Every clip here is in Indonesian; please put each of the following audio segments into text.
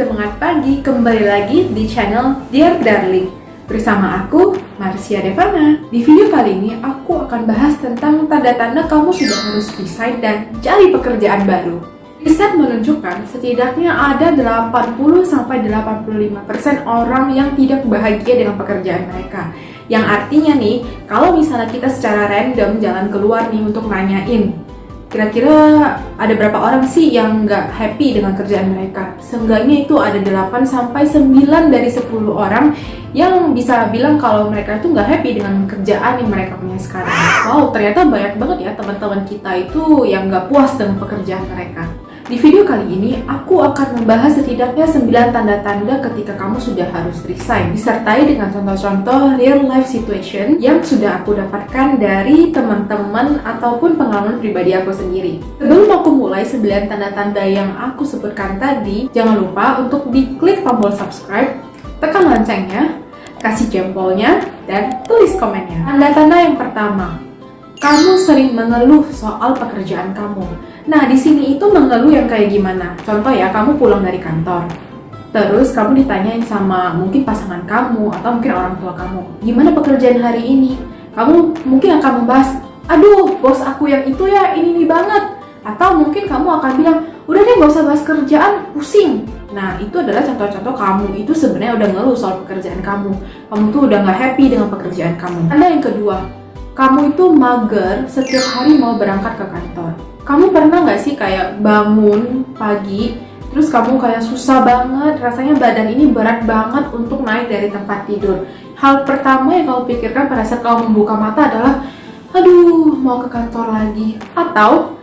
semangat pagi, kembali lagi di channel Dear Darling. Bersama aku, Marcia Devana. Di video kali ini, aku akan bahas tentang tanda-tanda kamu sudah harus resign dan cari pekerjaan baru. Riset menunjukkan setidaknya ada 80-85% orang yang tidak bahagia dengan pekerjaan mereka. Yang artinya nih, kalau misalnya kita secara random jalan keluar nih untuk nanyain, kira-kira ada berapa orang sih yang nggak happy dengan kerjaan mereka? Seenggaknya itu ada 8-9 dari 10 orang yang bisa bilang kalau mereka itu nggak happy dengan kerjaan yang mereka punya sekarang. Wow, ternyata banyak banget ya teman-teman kita itu yang nggak puas dengan pekerjaan mereka. Di video kali ini, aku akan membahas setidaknya 9 tanda-tanda ketika kamu sudah harus resign, disertai dengan contoh-contoh real life situation yang sudah aku dapatkan dari teman-teman ataupun pengalaman pribadi aku sendiri. Sebelum aku mulai 9 tanda-tanda yang aku sebutkan tadi, jangan lupa untuk diklik tombol subscribe, tekan loncengnya, kasih jempolnya, dan tulis komennya. Tanda-tanda yang pertama, kamu sering mengeluh soal pekerjaan kamu. Nah, di sini itu mengeluh yang kayak gimana? Contoh ya, kamu pulang dari kantor. Terus kamu ditanyain sama mungkin pasangan kamu atau mungkin orang tua kamu, gimana pekerjaan hari ini? Kamu mungkin akan membahas, aduh, bos aku yang itu ya ini banget. Atau mungkin kamu akan bilang, udah deh gak usah bahas kerjaan, pusing. Nah, itu adalah contoh-contoh kamu itu sebenarnya udah ngeluh soal pekerjaan kamu. Kamu tuh udah gak happy dengan pekerjaan kamu. Tanda yang kedua, kamu itu mager setiap hari mau berangkat ke kantor. Kamu pernah nggak sih kayak bangun pagi, terus kamu kayak susah banget, rasanya badan ini berat banget untuk naik dari tempat tidur. Hal pertama yang kamu pikirkan pada saat kamu membuka mata adalah, aduh, mau ke kantor lagi. Atau,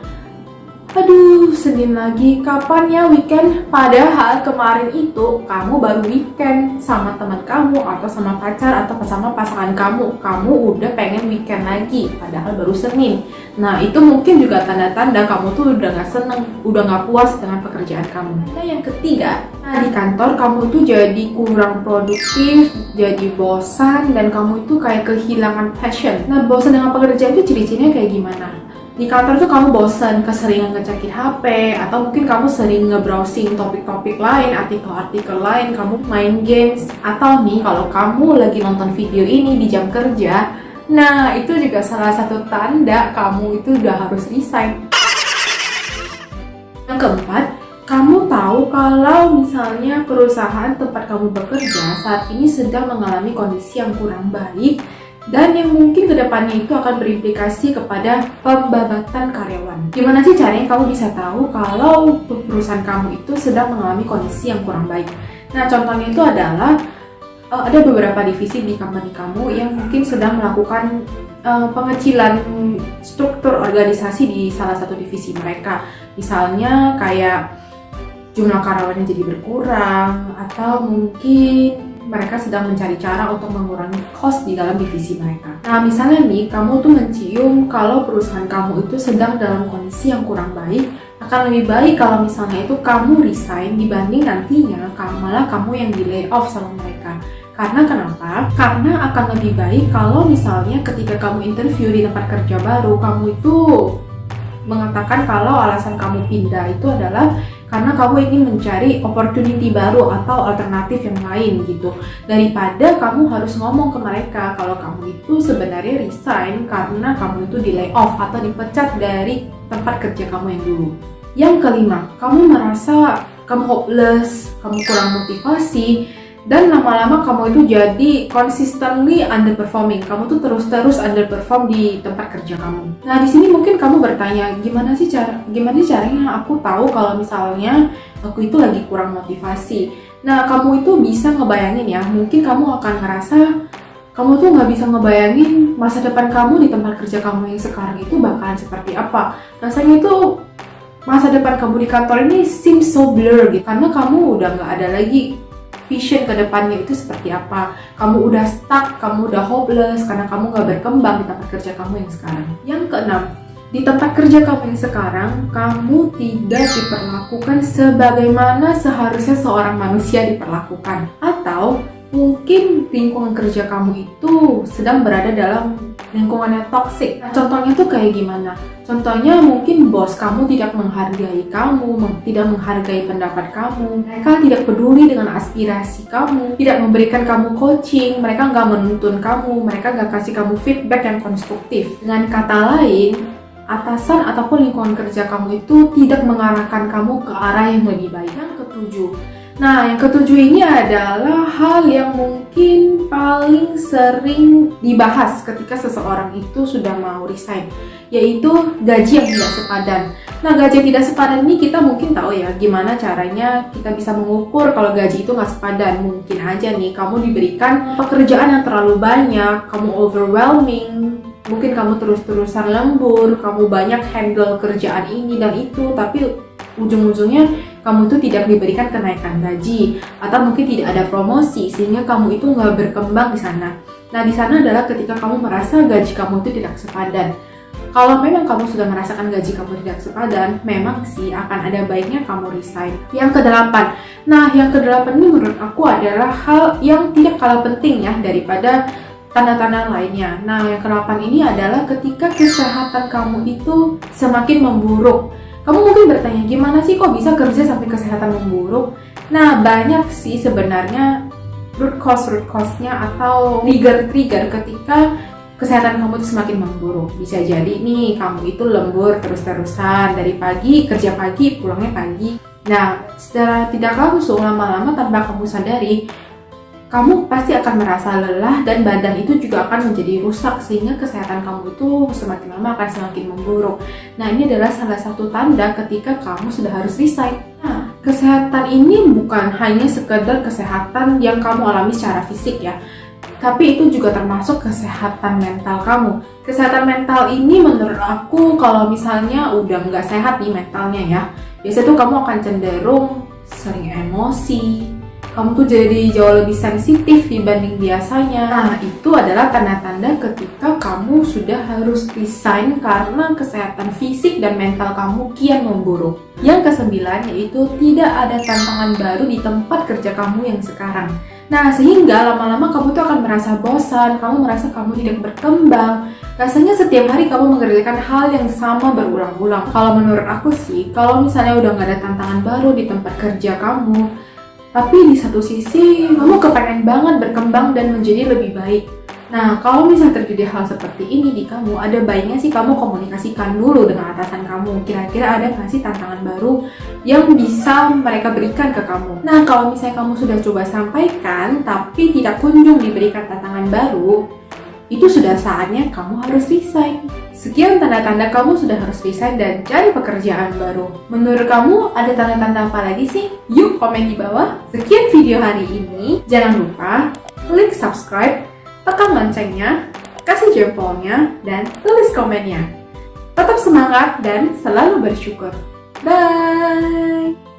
aduh, Senin lagi, kapan ya weekend? Padahal kemarin itu kamu baru weekend sama teman kamu atau sama pacar atau sama pasangan kamu. Kamu udah pengen weekend lagi, padahal baru Senin. Nah, itu mungkin juga tanda-tanda kamu tuh udah gak seneng, udah gak puas dengan pekerjaan kamu. Nah, yang ketiga, di kantor kamu tuh jadi kurang produktif, jadi bosan, dan kamu itu kayak kehilangan passion. Nah, bosan dengan pekerjaan itu ciri-cirinya kayak gimana? Di kantor tuh kamu bosan, keseringan ngecekin HP, atau mungkin kamu sering nge-browsing topik-topik lain, artikel-artikel lain, kamu main games, atau nih kalau kamu lagi nonton video ini di jam kerja, nah itu juga salah satu tanda kamu itu udah harus resign. Yang keempat, kamu tahu kalau misalnya perusahaan tempat kamu bekerja saat ini sedang mengalami kondisi yang kurang baik, dan yang mungkin kedepannya itu akan berimplikasi kepada pembabatan karyawan. Gimana sih caranya kamu bisa tahu kalau perusahaan kamu itu sedang mengalami kondisi yang kurang baik? Nah, contohnya itu adalah ada beberapa divisi di company kamu yang mungkin sedang melakukan pengecilan struktur organisasi di salah satu divisi mereka. Misalnya kayak jumlah karyawannya jadi berkurang, atau mungkin mereka sedang mencari cara untuk mengurangi cost di dalam divisi mereka. Nah, misalnya nih, kamu tuh mencium kalau perusahaan kamu itu sedang dalam kondisi yang kurang baik, akan lebih baik kalau misalnya itu kamu resign dibanding nantinya malah kamu yang di layoff sama mereka. Karena kenapa? Karena akan lebih baik kalau misalnya ketika kamu interview di tempat kerja baru, kamu itu mengatakan kalau alasan kamu pindah itu adalah karena kamu ingin mencari opportunity baru atau alternatif yang lain gitu, daripada kamu harus ngomong ke mereka kalau kamu itu sebenarnya resign karena kamu itu di layoff atau dipecat dari tempat kerja kamu yang dulu. Yang kelima, kamu merasa kamu hopeless, kamu kurang motivasi, dan lama-lama kamu itu jadi consistently underperforming. Kamu tuh terus-terus underperform di tempat kerja kamu. Nah, di sini mungkin kamu bertanya, gimana sih caranya aku tahu kalau misalnya aku itu lagi kurang motivasi? Nah, kamu itu bisa ngebayangin ya, mungkin kamu akan ngerasa kamu tuh nggak bisa ngebayangin masa depan kamu di tempat kerja kamu yang sekarang itu bakalan seperti apa. Rasanya itu masa depan kamu di kantor ini seems so blur gitu, karena kamu udah nggak ada lagi vision ke depannya itu seperti apa. Kamu udah stuck, kamu udah hopeless karena kamu gak berkembang di tempat kerja kamu yang sekarang. Yang keenam, di tempat kerja kamu yang sekarang, kamu tidak diperlakukan sebagaimana seharusnya seorang manusia diperlakukan. Atau mungkin lingkungan kerja kamu itu sedang berada dalam lingkungan yang toksik. Contohnya tuh kayak gimana? Contohnya mungkin bos kamu tidak menghargai kamu, tidak menghargai pendapat kamu, mereka tidak peduli dengan aspirasi kamu, tidak memberikan kamu coaching, mereka nggak menuntun kamu, mereka nggak kasih kamu feedback yang konstruktif. Dengan kata lain, atasan ataupun lingkungan kerja kamu itu tidak mengarahkan kamu ke arah yang lebih baik. Yang ketujuh, nah, yang ketujuh ini adalah hal yang mungkin paling sering dibahas ketika seseorang itu sudah mau resign, yaitu gaji yang tidak sepadan. Nah, gaji yang tidak sepadan ini kita mungkin tahu ya, gimana caranya kita bisa mengukur kalau gaji itu nggak sepadan. Mungkin aja nih, kamu diberikan pekerjaan yang terlalu banyak, kamu overwhelming, mungkin kamu terus-terusan lembur, kamu banyak handle kerjaan ini dan itu, tapi ujung-ujungnya kamu itu tidak diberikan kenaikan gaji atau mungkin tidak ada promosi sehingga kamu itu nggak berkembang di sana. Nah, di sana adalah ketika kamu merasa gaji kamu itu tidak sepadan. Kalau memang kamu sudah merasakan gaji kamu tidak sepadan, memang sih akan ada baiknya kamu resign. Yang kedelapan, nah yang kedelapan ini menurut aku adalah hal yang tidak kalah penting ya daripada tanda-tanda lainnya. Nah, yang kedelapan ini adalah ketika kesehatan kamu itu semakin memburuk. Kamu mungkin bertanya, gimana sih kok bisa kerja sampai kesehatan memburuk? Nah, banyak sih sebenarnya root cause-nya atau trigger-trigger ketika kesehatan kamu itu semakin memburuk. Bisa jadi nih, kamu itu lembur terus-terusan dari pagi, kerja pagi, pulangnya pagi. Nah, secara tidak langsung lama-lama tanpa kamu sadari, kamu pasti akan merasa lelah dan badan itu juga akan menjadi rusak sehingga kesehatan kamu itu semakin lama akan semakin memburuk. Nah, ini adalah salah satu tanda ketika kamu sudah harus resign. Nah, kesehatan ini bukan hanya sekedar kesehatan yang kamu alami secara fisik ya, tapi itu juga termasuk kesehatan mental kamu. Kesehatan mental ini menurut aku kalau misalnya udah nggak sehat nih mentalnya ya, biasanya tuh kamu akan cenderung sering emosi, kamu tuh jadi jauh lebih sensitif dibanding biasanya. Nah, itu adalah tanda-tanda ketika kamu sudah harus resign karena kesehatan fisik dan mental kamu kian memburuk. Yang kesembilan yaitu tidak ada tantangan baru di tempat kerja kamu yang sekarang. Nah, sehingga lama-lama kamu tuh akan merasa bosan, kamu merasa kamu tidak berkembang. Rasanya setiap hari kamu mengerjakan hal yang sama berulang-ulang. Kalau menurut aku sih, kalau misalnya udah nggak ada tantangan baru di tempat kerja kamu, tapi di satu sisi, kamu kepengen banget berkembang dan menjadi lebih baik. Nah, kalau misalnya terjadi hal seperti ini di kamu, ada baiknya sih kamu komunikasikan dulu dengan atasan kamu. Kira-kira ada nggak sih tantangan baru yang bisa mereka berikan ke kamu? Nah, kalau misalnya kamu sudah coba sampaikan, tapi tidak kunjung diberikan tantangan baru, itu sudah saatnya kamu harus resign. Sekian tanda-tanda kamu sudah harus resign dan cari pekerjaan baru. Menurut kamu ada tanda-tanda apa lagi sih? Yuk komen di bawah. Sekian video hari ini. Jangan lupa klik subscribe, tekan loncengnya, kasih jempolnya, dan tulis komennya. Tetap semangat dan selalu bersyukur. Bye!